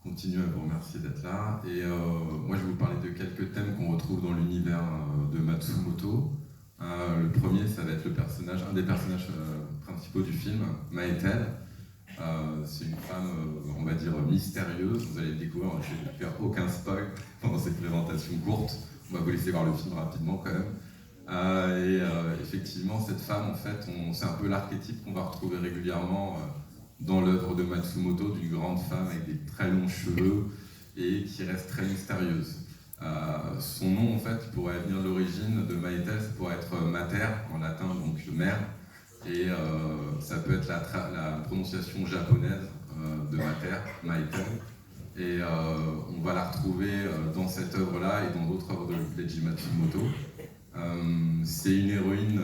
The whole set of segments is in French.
continue à vous remercier d'être là. Et moi, je vais vous parler de quelques thèmes qu'on retrouve dans l'univers de Matsumoto. Le premier, ça va être un des personnages principaux du film, Maetel. C'est une femme, on va dire, mystérieuse. Vous allez le découvrir, je ne vais faire aucun spoil pendant cette présentation courte. On va vous laisser voir le film rapidement quand même. Effectivement, cette femme, en fait, c'est un peu l'archétype qu'on va retrouver régulièrement dans l'œuvre de Matsumoto, d'une grande femme avec des très longs cheveux et qui reste très mystérieuse. Son nom, en fait, pourrait venir de l'origine de Maetel, ça pourrait être mater en latin, donc mère, et ça peut être la prononciation japonaise de mater, Maetel. Et on va la retrouver dans cette œuvre-là et dans d'autres œuvres de Leiji Matsumoto. C'est une héroïne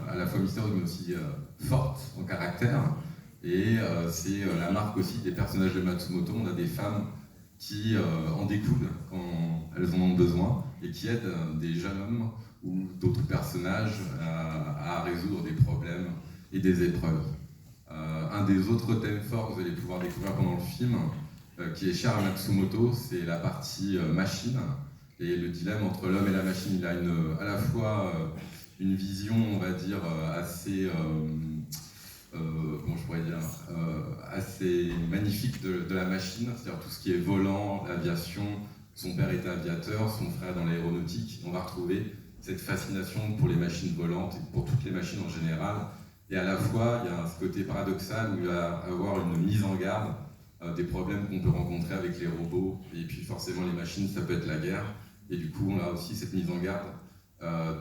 à la fois mystérieuse mais aussi forte en caractère. Et c'est la marque aussi des personnages de Matsumoto. On a des femmes qui en découlent quand elles en ont besoin et qui aident des jeunes hommes ou d'autres personnages à résoudre des problèmes et des épreuves. Un des autres thèmes forts que vous allez pouvoir découvrir pendant le film, qui est cher à Matsumoto, c'est la partie machine et le dilemme entre l'homme et la machine. Il a à la fois une vision, on va dire, assez... comment je pourrais dire, assez magnifique de la machine, c'est-à-dire tout ce qui est volant, l'aviation. Son père était aviateur, son frère dans l'aéronautique. On va retrouver cette fascination pour les machines volantes et pour toutes les machines en général. Et à la fois, il y a ce côté paradoxal où il va y avoir une mise en garde des problèmes qu'on peut rencontrer avec les robots. Et puis forcément, les machines, ça peut être la guerre. Et du coup, on a aussi cette mise en garde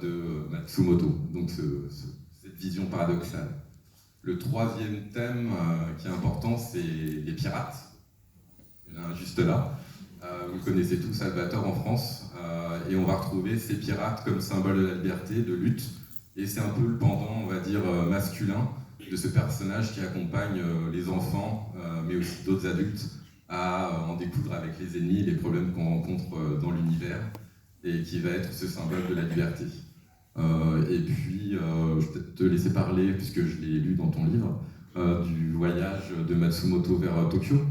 de Matsumoto, donc cette vision paradoxale. Le troisième thème qui est important, c'est les pirates. Il y en a un juste là. Vous connaissez tous Salvatore en France. Et on va retrouver ces pirates comme symbole de la liberté, de lutte. Et c'est un peu le pendant, on va dire, masculin de ce personnage qui accompagne les enfants, mais aussi d'autres adultes, à en découdre avec les ennemis, les problèmes qu'on rencontre dans l'univers, et qui va être ce symbole de la liberté. Et puis, je vais peut-être te laisser parler, puisque je l'ai lu dans ton livre, du voyage de Matsumoto vers Tokyo.